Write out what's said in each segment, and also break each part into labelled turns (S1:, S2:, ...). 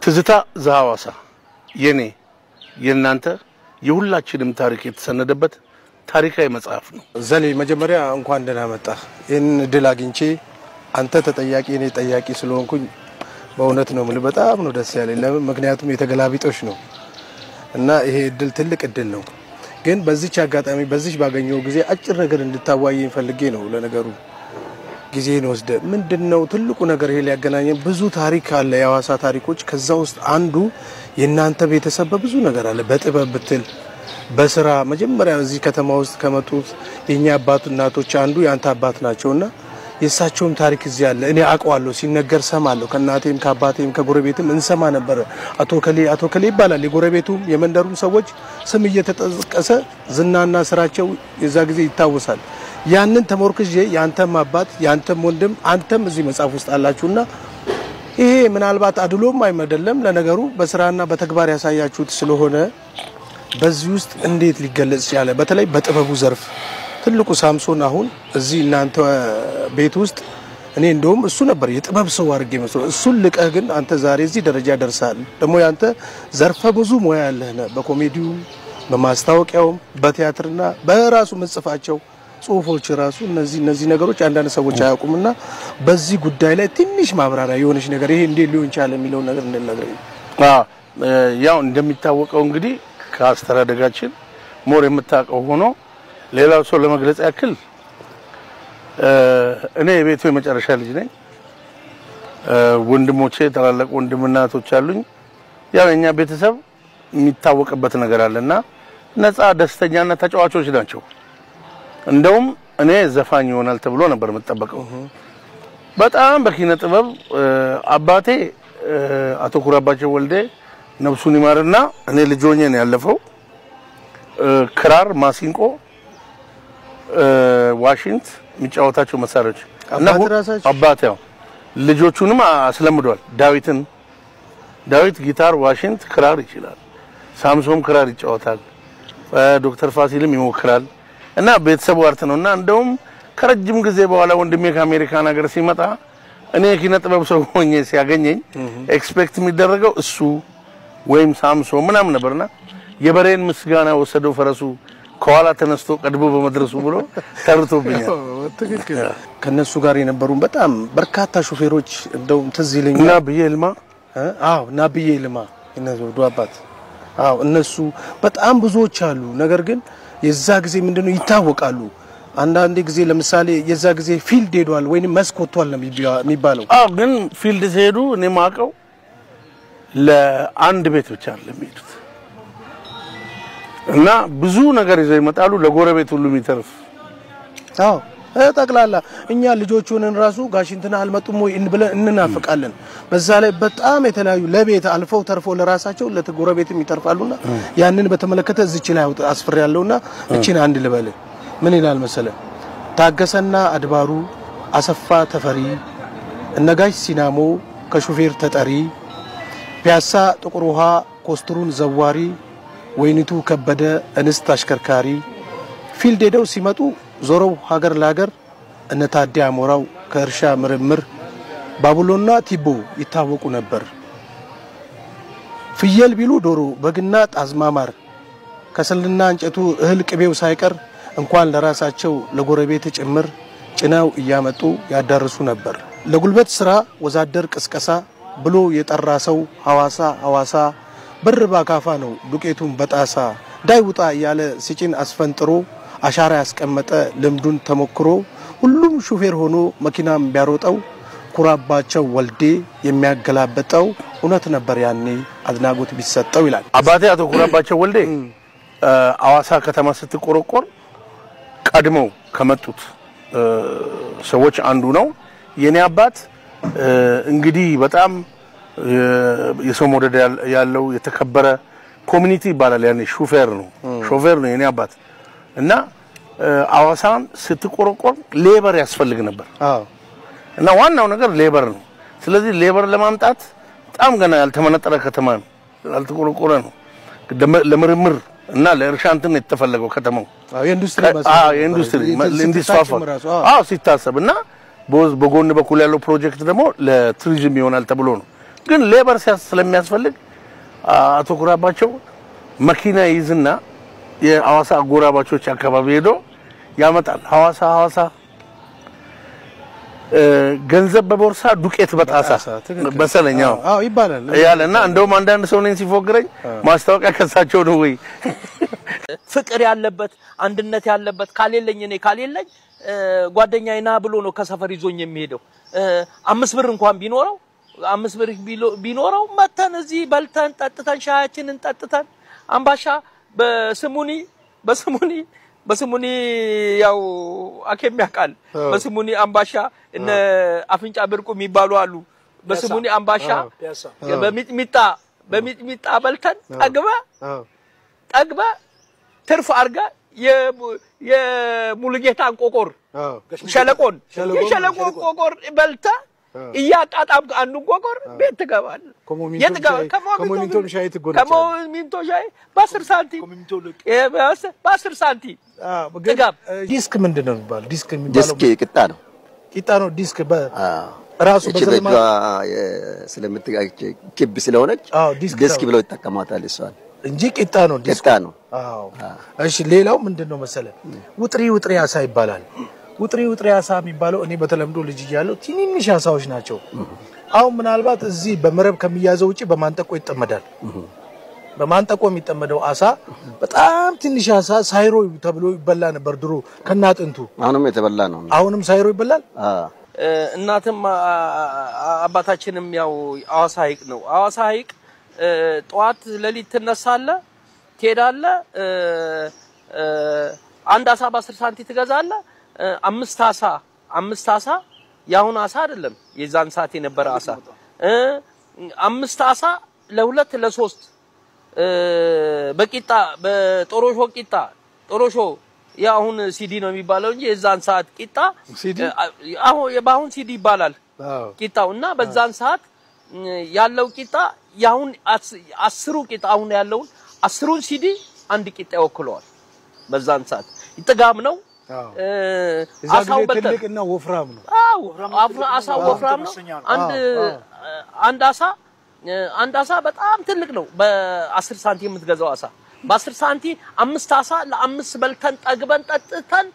S1: ትዝታ ዘሐዋሳ የኔ የናንተ የሁላችንም ታሪክ የተሰነደበት ታሪካዊ መጽሐፍ ነው።
S2: ዘሌ መጀመሪያ እንኳን ደህና መጣ። ይሄን ድል አግኝቼ አንተ ተጠያቂ እኔ ጠያቂ ስለሆንኩኝ በእውነት ነው ማለት በጣም ነው ደስ ያለኝ። ለምን ምክንያቱም የተገላቢጦሽ ነው እና ይሄ ድል ትልቅ ድል ነው። ግን በዚች አጋጣሚ በዚች ባገኘው ጊዜ አጭር ነገር እንድታዋየኝ ፈልጌ ነው። ለነገሩ ጊዜን ወስደ ምንድነው ትልቁ ነገር ይሄ ሊያገናኘን ብዙ ታሪክ አለ የሐዋሳ ታሪኮች ከዛ ውስጥ አንዱ የናንተ ቤተሰብ በብዙ ነገር አለ በጥበብ ብትል በስራ መጀመሪያ እዚህ ከተማ ውስጥ ከመጡት የኛ አባት እናቶች አንዱ ያንተ አባት ናቸውና የሳቸውም ታሪክ እዚህ አለ እኔ አቋዋለሁ ሲነገር ሰማለሁ ከናቴም ከአባቴም ከጎረቤትም እንሰማ ነበር አቶ ከሌ ይባላል የጎረቤቱም የመንደሩም ሰዎች ስም እየተጠቀሰ ዝናና ስራቸው የዛ ጊዜ ይታወሳል ያንን ተሞርክጄ ያንተም አባት ያንተም ወንድም አንተም እዚህ መጽሐፍ ውስጥ አላችሁና ይሄ ምናልባት አድሎም አይመደለም ለነገሩ በስራና በተግባር ያሳያችሁት ስለሆነ በዚህ ውስጥ እንዴት ሊገለጽ ይችላል በተለይ በጥበቡ ዘርፍ ትልቁ ሳምሶን አሁን እዚህ እናንተ ቤት ውስጥ እኔ እንደውም እሱ ነበር የጥበብ ሰው አድርጌ መስሎ እሱን ልቀህ ግን አንተ ዛሬ እዚህ ደረጃ ደርሳል ደሞ ያንተ ዘርፈ ብዙ ሙያ ያለህ በኮሜዲው በማስታወቂያው በቲያትርና በራሱ መጽፋቸው ጽሁፎች ራሱ እነዚህ ነገሮች አንዳንድ ሰዎች አያውቁምና በዚህ ጉዳይ ላይ ትንሽ ማብራሪያ የሆነች ነገር ይሄ እንዴ ሊሆን ይችላል የሚለው ነገር እንደነገረኝ
S1: ያው እንደሚታወቀው እንግዲህ ከአስተዳደጋችን ሞር የምታውቀው ሆኖ ሌላው ሰው ለመግለጽ ያክል እኔ የቤቱ የመጨረሻ ልጅ ነኝ ወንድሞቼ ታላላቅ ወንድምናቶች አሉኝ ያው የኛ ቤተሰብ የሚታወቅበት ነገር አለና ነፃ ደስተኛና ተጫዋቾች ናቸው እንደውም እኔ ዘፋኝ ይሆናል ተብሎ ነበር መጠበቀው በጣም በኪነ ጥበብ አባቴ አቶ ኩራባቸው ወልዴ ነብሱን ይማርና እኔ ልጅ ሆኜ ነው ያለፈው ክራር ማሲንቆ ዋሽንት የሚጫወታቸው መሳሪያዎች እና አባቴው ልጆቹንም አስለምዷል ዳዊት ጊታር ዋሽንት ክራር ይችላል ሳምሶን ክራር ይጫወታል ዶክተር ፋሲልም ይሞክራል እና ቤተሰቡ አርት ነውና እንደውም ከረጅም ጊዜ በኋላ ወንድሜ ከአሜሪካን ሀገር ሲመጣ እኔ ኪነ ጥበብ ሰው ሆኜ ሲያገኘኝ ኤክስፔክት የሚደረገው እሱ ወይም ሳምሶን ምናምን ነበርና የበሬን ምስጋና ወሰደው ፈረሱ ከኋላ ተነስቶ ቀድቦ በመድረሱ ብሎ ተርቶብኛል
S2: ትክክል ከነሱ ጋር የነበሩን በጣም በርካታ ሹፌሮች እንደውም ትዝ ይለኛል ናብዬ ልማ እነሱ ዱአባት እነሱ በጣም ብዙዎች አሉ ነገር ግን የዛ ጊዜ ምንድነው ይታወቃሉ አንዳንድ ጊዜ ለምሳሌ የዛ ጊዜ ፊልድ ሄዷል ወይንም መስኮቷል ነው የሚባለው
S1: ግን ፊልድ ሲሄዱ እኔ ማቀው ለአንድ ቤት ብቻ አይደለም የሚሄዱት እና ብዙ ነገር ይዘው ይመጣሉ ለጎረቤት ሁሉ የሚተርፍ ጠቅላላ እኛ ልጆቹንን ራሱ ጋሽንትና አልመጡም ወይ እንብለን እንናፍቃለን በዛ ላይ በጣም የተለያዩ ለቤት አልፈው ተርፎ ለራሳቸው ለተጎረቤትም ይተርፋሉና ያንን በተመለከተ እዚች ላይ አስፍር ያለውና እቺን አንድ ልበል ምን ይላል መሰለ ታገሰና አድባሩ አሰፋ ተፈሪ እነጋሽ ሲናሞ ከሹፌር ተጠሪ ፒያሳ ጥቁር ውሃ ኮስትሩን ዘዋሪ ወይኒቱ ከበደ እንስት አሽከርካሪ ፊልድ ሄደው ሲመጡ ዞረው ሀገር ለሀገር እነ ታዲያ ሞራው ከእርሻ ምርምር ባቡሎና ቲቦ ይታወቁ ነበር ፍየል ቢሉ ዶሮ በግና ጣዝማማር ከሰልና እንጨቱ እህል ቅቤው ሳይቀር እንኳን ለራሳቸው ለጎረቤት ጭምር ጭናው እያመጡ ያዳርሱ ነበር ለጉልበት ስራ ወዛደር ቅስቀሳ ብሎ የጠራ ሰው ሐዋሳ በርባ ካፋ ነው ዱቄቱን በጣሳ ዳይውጣ ያለ ሲጭን አስፈንጥሮ አሻራ ያስቀመጠ ልምዱን ተሞክሮ ሁሉም ሹፌር ሆኖ መኪናም ቢያሮጠው ኩራባቸው ወልዴ የሚያገላበጠው እውነት ነበር ያኔ አድናጎት ቢሰጠው ይላል አባቴ አቶ ኩራባቸው ወልዴ ሐዋሳ ከተማ ስትቆረቆር ቀድመው ከመጡት ሰዎች አንዱ ነው የኔ አባት እንግዲህ በጣም የሰው ሞደል ያለው የተከበረ ኮሚኒቲ ይባላል ያኔ ሾፌር ነው የኔ አባት እና ሐዋሳን ስትቆረቆር ሌበር ያስፈልግ ነበር እና ዋናው ነገር ሌበር ነው ስለዚህ ሌበር ለማምጣት በጣም ገና ያልተመነጠረ ከተማ ነው ያልተቆረቆረ ነው ለምርምር እና ለእርሻ እንትን የተፈለገው ከተማው የኢንዱስትሪ እንዲስፋፋ ሲታሰብና በጎን በኩል ያለው ፕሮጀክት ደግሞ ለቱሪዝም ይሆናል ተብሎ ነው
S3: ግን ሌበር ስለሚያስፈልግ አቶ ኩራባቸው መኪና ይዝና የሐዋሳ አጎራባቾች አካባቢ ሄዶ ያመጣል ሐዋሳ ገንዘብ በቦርሳ ዱቄት በጣሳ በሰለኛው
S1: ይባላል
S3: ያለና እንደውም አንዳንድ ሰው ነኝ ሲፎግረኝ ማስታወቂያ ከሳቸው ነው ወይ
S4: ፍቅር ያለበት አንድነት ያለበት ካሌለኝ እኔ ካሌለኝ ጓደኛዬና ብሎ ነው ከሰፈር ይዞኝ የሚሄደው 5 ብር እንኳን ቢኖረው 5 ብር ቢኖረው መተን እዚህ በልተን ጠጥተን ሻያችንን ጠጥተን አምባሻ በስሙኒ ያው አከም ያቃል በስሙኒ አምባሻ እነ አፍንጫ ብርቁ የሚባሉ አሉ በስሙኒ አምባሻ በሚጥሚጣ በልተን ጠግባ ትርፍ አርጋ የሙሉጌታን ቆቆር ሸለቆን ቆቆር በልታ እያጣጣም አንዱ ቆቆር ቤት ትገባል ከሞሚንቶ ሻይ በ10 ሳንቲም በ10 ሳንቲም ትጋብ
S1: ዲስክ ምንድነው የሚባለው ዲስክ የሚባለው ቂጣ ነው ዲስክ በራሱ በዘለማ
S5: ስለምትጋጭ ክብ ስለሆነች ዲስክ ብለው ይተከማታል እሷን
S1: እንጂ ቂጣ ነው ዲስክ ነው እሺ ሌላው ምንድነው መሰለ ውጥሪ አሳ ይባላል ውጥሪ አሳ የሚባለው እኔ በተለምዶ ልጅ ይያለው ትንንሽ አሳዎች ናቸው አሁን ምናልባት እዚህ በመረብ ከሚያዘው ውጪ በማንጠቆ ይጠመዳል በማንጠቆ የሚጠመደው አሳ በጣም ትንሽ አሳ ሳይሮ ተብሎ ይበላ ነበር ድሮ ከናጥንቱ
S5: አሁንም የተበላ ነው
S1: አሁንም ሳይሮ ይበላል
S4: እናትም አባታችንም ያው አዋሳ ሀይቅ ነው አዋሳ ሀይቅ ጧት ለሊት ተነሳለ ትሄዳለ አንድ አሳ በ10 ሳንቲም ትገዛለ 5 አሳ ያሁን አሳ አይደለም የዛን ሰዓት የነበረ አሳ 5 አሳ ለ2 ለ3 በቂጣ በጦሮሾ ቂጣ ጦሮሾ ያሁን ሲዲ ነው የሚባለው እንጂ የዛን ሰዓት ቂጣ አሁን ሲዲ ይባላል ቂጣውና በዛን ሰዓት ያለው ቂጣ ያሁን 10 ቂጣ አሁን ያለው 10 ሲዲ አንድ ቂጣ ይወክለዋል በዛን ሰዓት ይጥጋም ነው አሳው
S1: በትልቅና ወፍራም ነው
S4: አሳው ወፍራም ነው አንድ አሳ በጣም ትልቅ ነው በ10 ሳንቲም የምትገዛው አሳ በ10 ሳንቲም 5 አሳ ለ5 በልተን ጠግበን ጠጥተን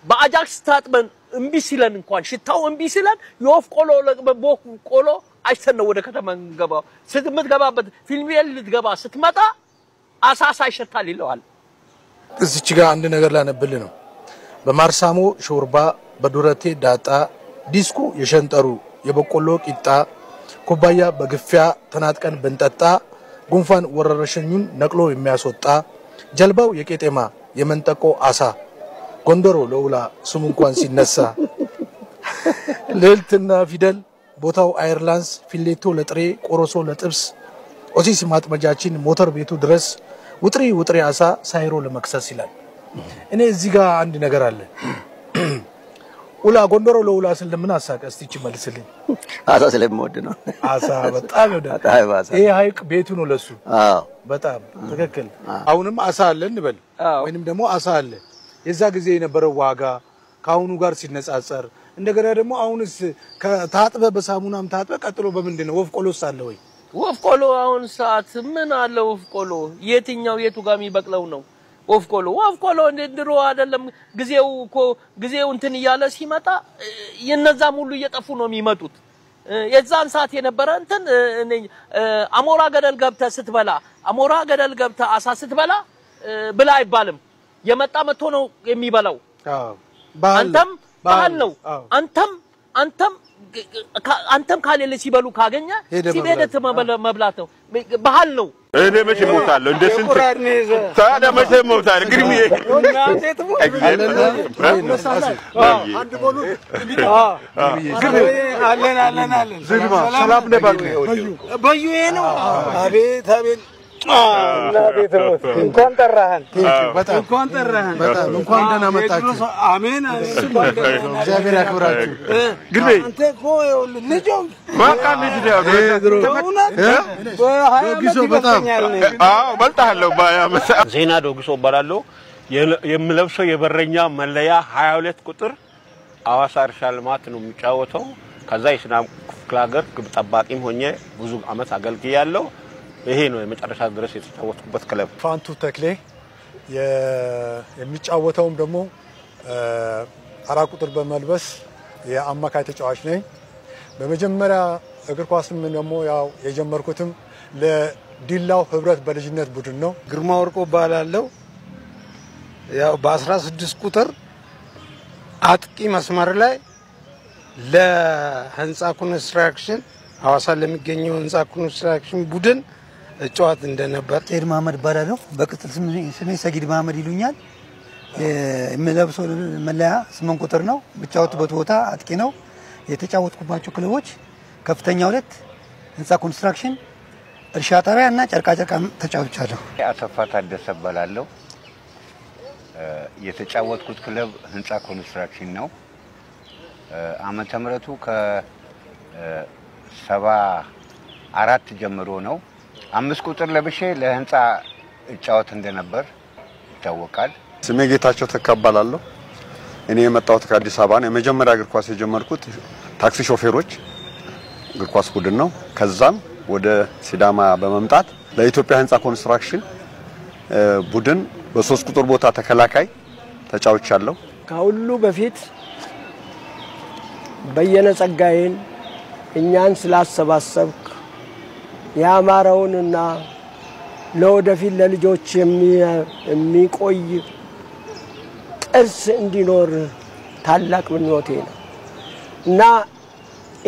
S4: በአጃክስ ታጥበን እምቢ ሲለን እንኳን ሽታው እምቢ ሲለን የወፍ ቆሎ ለቦክ ቆሎ አይተን ነው ወደ ከተማ እንገባው ስትምትገባበት ፊልሚየል ልትገባ ስትመጣ አሳሳ ይሸታል ይለዋል
S1: እዚች ጋር አንድ ነገር ላነብል ነው በማርሳሞ ሾርባ በዱረቴ ዳጣ ዲስኩ የሸንጠሩ የበቆሎ ቂጣ ኩባያ በግፊያ ተናጥቀን ብንጠጣ ጉንፋን ወረረሽኙን ነቅሎ የሚያስወጣ ጀልባው የቄጤማ የመንጠቆ አሳ ጎንደሮ ለውላ ስሙ እንኳን ሲነሳ ልልትና ፊደል ቦታው አይርላንስ ፊሌቶ ለጥሬ ቆሮሶ ለጥብስ ኦሲስ ማጥመጃችን ሞተር ቤቱ ድረስ ውጥሪ አሳ ሳይሮ ለመክሰስ ይላል እኔ እዚህ ጋር አንድ ነገር አለ ኡላ ጎንደሮ ለውላ ስለምን አሳቀ እስቲ መልስልኝ
S5: አሳ ስለምወድ ነው
S1: አሳ በጣም ይወዳል ይሄ ሀይቅ ቤቱ ነው ለሱ በጣም ትክክል አሁንም አሳ አለ እንበል ወይንም ደግሞ አሳ አለ የዛ ጊዜ የነበረው ዋጋ ካሁኑ ጋር ሲነጻጸር እንደገና ደግሞ አሁንስ ከታጥበ በሳሙናም ታጥበ ቀጥሎ በመንደነው ወፍ ቆሎስ አለ ወይ
S4: ወፍ ቆሎ አሁን ሰዓት ምን አለ ወፍ ቆሎ የትኛው የቱ ጋር የሚበቅለው ነው ወፍ ቆሎ እንደድሮ አይደለም ጊዜው እንትን ይያለ ሲመጣ የነዛም ሁሉ እየጠፉ ነው የሚመጡት የዛን ሰዓት የነበረ እንትን አሞራ ገደል ገብተ አሳ ስትበላ ብላ አይባልም የመጣ መጥቶ ነው የሚበላው አንተም ባህል ነው አንተም ካሌለ ሲበሉ ካገኘ ሲበደት መብላት ነው ባህል ነው
S6: እኔ መቼ ሞታለሁ እንደ ስንት ታዲያ መቼ ሞታለሁ ግርሚ
S1: አንድ ቦሉ አለን
S6: ዝግባ ሰላም ነበር
S1: በዩ ነው አቤት እንኳን ጠራህን እንኳን ደህና መጣችሁ አሜን እግዚአብሔር ያክብራችሁ
S6: ግርሜ
S1: አንተ ኮ ልጅም
S6: ማቃ ልጅ
S1: ጊሶ በጣም
S6: በልጣለሁ
S3: ዜና ዶግሶ ባላለው የምለብሰው የበረኛ መለያ 22 ቁጥር አዋሳ እርሻ ልማት ነው የሚጫወተው ከዛ
S6: ክፍለ ሀገር ግብ ጠባቂም ሆኜ ብዙ አመት አገልግያለሁ ይሄ ነው የመጨረሻ ድረስ የተጫወትኩበት ክለብ
S7: ፋንቱ ተክሌ የሚጫወተውም ደግሞ 4 ቁጥር በመልበስ የአማካይ ተጫዋች ነኝ በመጀመሪያ እግር ኳስም ደግሞ ያው የጀመርኩትም ለዲላው ህብረት በልጅነት ቡድን ነው
S2: ግርማ ወርቆ ባላለው ያው በ16 ቁጥር አጥቂ መስመር ላይ ለህንጻ ኮንስትራክሽን ሐዋሳ ለሚገኘው ህንጻ ኮንስትራክሽን ቡድን እጫወት እንደነበር
S8: ሰይድ መሐመድ ባላለው በቅጥል ስሜ ሰጊድ መሐመድ ይሉኛል የምለብሰው መለያ 8 ቁጥር ነው ብቻውት ቦታ አጥቂ ነው የተጫወትኩባቸው ክለቦች ከፍተኛ 2 ህንጻ ኮንስትራክሽን እርሻ ጣቢያና ጨርቃ ተጫውቻለሁ
S9: አሰፋ ታደሰ ባላለው የተጫወትኩት ክለብ ህንጻ ኮንስትራክሽን ነው ዓመተ ምህረቱ ከ74 ጀምሮ ነው 5 ቁጥር ለብሼ ለህንጻ እጫወት እንደነበር ይታወቃል
S6: ስሜ ጌታቸው ተከባላለሁ እኔ የመጣሁት ከአዲስ አበባ ነው የመጀመሪያ እግር ኳስ የጀመርኩት ታክሲ ሾፌሮች እግር ኳስ ቡድን ነው ከዛም ወደ ሲዳማ በመምጣት ለኢትዮጵያ ህንጻ ኮንስትራክሽን ቡድን በ3 ቁጥር ቦታ ተከላካይ ተጫውቻለሁ
S10: ከሁሉ በፊት በየነ ጸጋዬን እኛን ስላሰባሰብክ ያማረውንና ለወደፊት ለልጆች የሚቆይ ቅርስ እንዲኖር ታላቅ ምኞቴ ነው እና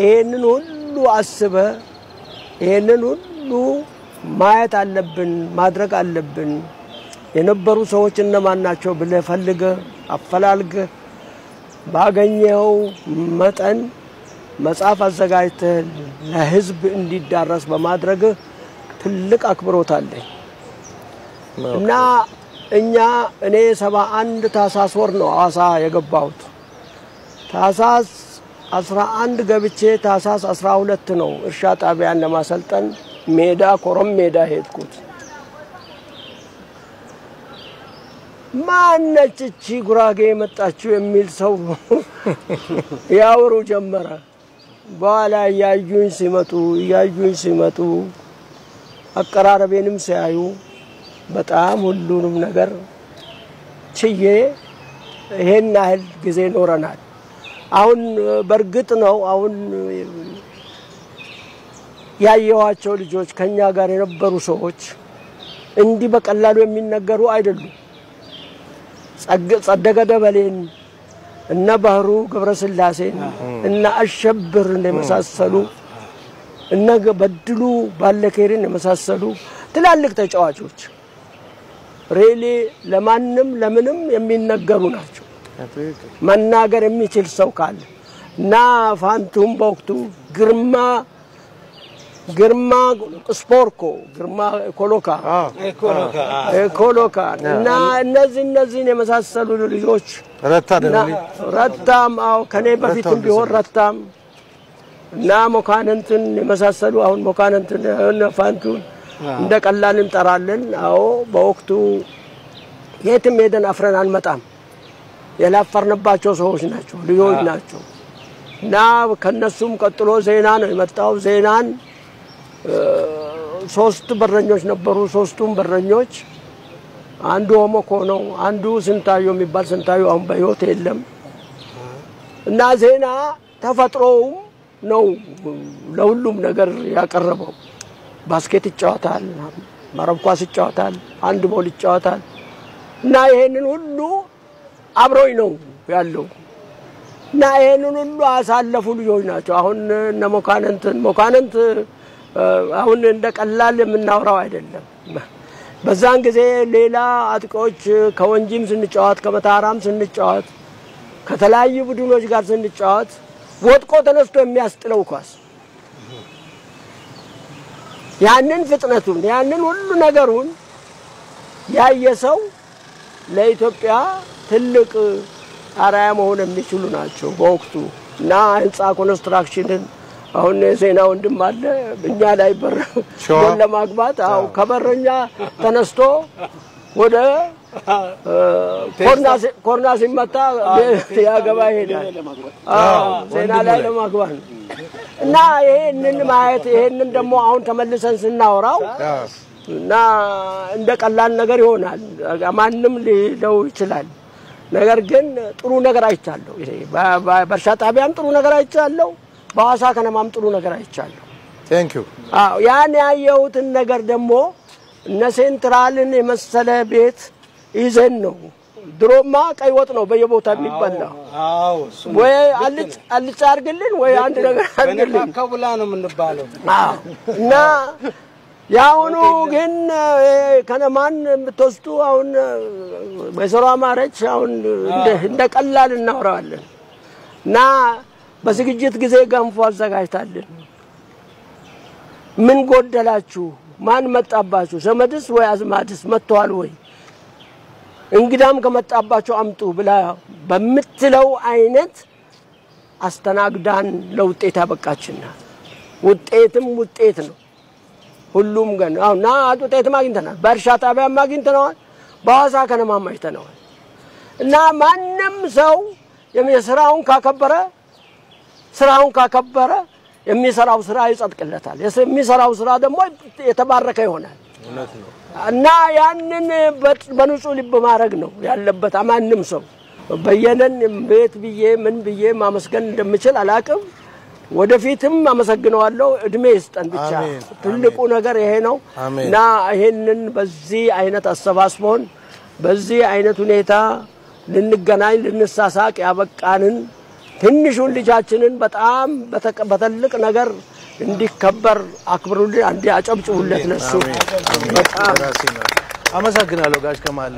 S10: ይሄንን ሁሉ አስበ ይሄንን ሁሉ ማየት አለብን ማድረግ አለብን የነበሩ ሰዎች እነማን ናቸው ብለ ፈልገ አፈላልገ ባገኘው መጠን መጽሐፍ አዘጋጅተ ለህዝብ እንዲዳረስ በማድረግ ትልቅ አክብሮት አለኝ እና እኔ 71 ታሳስ ወር ነው ሐዋሳ የገባሁት ታሳስ 11 ገብቼ ታሳስ 12 ነው እርሻ ጣቢያን ለማሰልጠን ሜዳ ኮረም ሜዳ ሄድኩት ማነች ጉራጌ መጣችሁ የሚል ሰው ያወሩ ጀመረ በኋላ ያዩኝ ሲመጡ አቀራረቤንም ሲያዩ በጣም ሁሉንም ነገር ችዬ ይሄን ያህል ጊዜ ኖረናል አሁን በርግጥ ነው አሁን ያየዋቸው ልጆች ከኛ ጋር የነበሩ ሰዎች እንዲህ በቀላሉ የሚነገሩ አይደሉም ጸደገ ደበሌን እና ባህሩ ገብረስላሴን እና አሸብር እንደመሳሰሉ እና በድሉ ባለከሪን የመሳሰሉ ትላልቅ ተጫዋቾች ሬሊ ለማንም ለምንም የሚነገሩ ናቸው መናገር የሚችል ሰው ካለ እና ፋንቱም በወቅቱ ግርማ ስፖርኮ ግርማ ኮሎካ እና እነዚህን የመሳሰሉ ልጆች ረታም ከኔ በፊትም ቢሆን ረታም እና ሞካነንትን የመሳሰሉ አሁን ሞካነንትን ፋንቱን እንደ ቀላል እንጠራለን በወቅቱ የትም ሄደን አፍረን አንመጣም የላፈርንባቸው ሰዎች ናቸው ልጆች ናቸው እና ከነሱም ቀጥሎ ዜና ነው የመጣው ዜናን 3 በረኞች ነበሩ 3ቱም በረኞች አንዱ ሆሞኮ ነው አንዱ ስንታዮ የሚባል ስንታዮ አሁን በህይወት የለም እና ዜና ተፈጥሮው ነው ለሁሉም ነገር ያቀርበው ባስኬት ይጫወታል መረብ ኳስ ይጫወታል አንድ ቦል ይጫወታል እና ይሄንን ሁሉ አብሮኝ ነው ያለው እና ይሄንን ሁሉ አሳለፉ ልጆች ናቸው አሁን ሞካነንት አሁን እንደ ቀላል የምናወራው አይደለም በዛን ጊዜ ሌላ አጥቆች ከወንጂም ስንጫወት ከመታራም ስንጫወት ከተለያዩ ቡድኖች ጋር ስንጫወት ወጥቆ ተነስቶ የሚያስጥለው ኳስ ያንን ፍጥነቱን ያንን ሁሉ ነገሩን ያየሰው ለኢትዮጵያ ትልቅ አራያ መሆን የሚችሉ ናቸው በወቅቱ እና ህንጻ ኮንስትራክሽንን አሁን ዜና ወንድም አለ እኛ ላይ በር ለማግባት ከበረኛ ተነስቶ ወደ ኮርናስ ይመጣ ያገባ ይሄዳል ዜና ላይ ለማግባት እና ይሄንን ማየት ይሄንን ደግሞ አሁን ተመልሰን ስናወራው እና እንደ ቀላል ነገር ይሆናል ማንንም ሊለው ይችላል ነገር ግን ጥሩ ነገር አይቻለሁ ይሄ በርሻ ጣቢያም ጥሩ ነገር አይቻለሁ በሐዋሳ ከነማም ጥሩ ነገር አይቻለሁ
S2: ቴንክ ዩ
S10: ያን ያየሁትን ነገር ደግሞ እነ ሴንትራልን የመሰለ ቤት ይዘን ነው ድሮማ ቀይ ወጥ ነው በየቦታው የሚበላው ወይ አልጫ አርግልን ወይ አንድ ነገር አርግልን
S11: ከቡላ ነው የምንባለው
S10: እና ያውኑ ግን ከነማን ብትወስዱ አሁን በሰራ ማረች አሁን እንደ ቀላል እናወራለን እና በዝግጅት ጊዜ ገንፎ አዘጋጅታለን ምን ጎደላችሁ ማን መጣባችሁ ዘመድስ ወይ አዝማድስ መጥተዋል ወይ እንግዳም ከመጣባችሁ አምጡ ብላ በመትለው አይነት አስተናግዳን ለውጤት ያበቃችና ውጤትም ውጤት ነው ሁሉም ገና አሁንና ውጤት ማግኝተናል በርሻ ጣቢያ ማግኝተናል በሐዋሳ ከነማም አይተናል እና ማንንም ሰው የሚሰራውን ካከበረ የሚሰራው ስራ ይጸድቅለታል የሚሰራው ስራ ደግሞ የተባረከ ይሆናል እውነት ነው እና ያንን በንጹህ ልብ ማድረግ ነው ያለበት ማንንም ሰው በየነን ቤት ብዬ ምን ብዬ ማመስገን እንደምችል አላቅም ወደፊትም አመሰግነዋለሁ እድሜ ይስጠን ብቻ ትልቁ ነገር ይሄ ነው እና ይሄንን በዚህ አይነት አሰባስቦን በዚህ አይነት ሁኔታ ልንገናኝ ልንሳሳቅ ያበቃንን ትንሹን ልጃችንን በጣም በትልቅ ነገር እንዲከበር አክብሩልን አንዲ አጨብጭቡለት ለሱ በጣም
S2: አመሰግናለሁ ጋሽ ከማል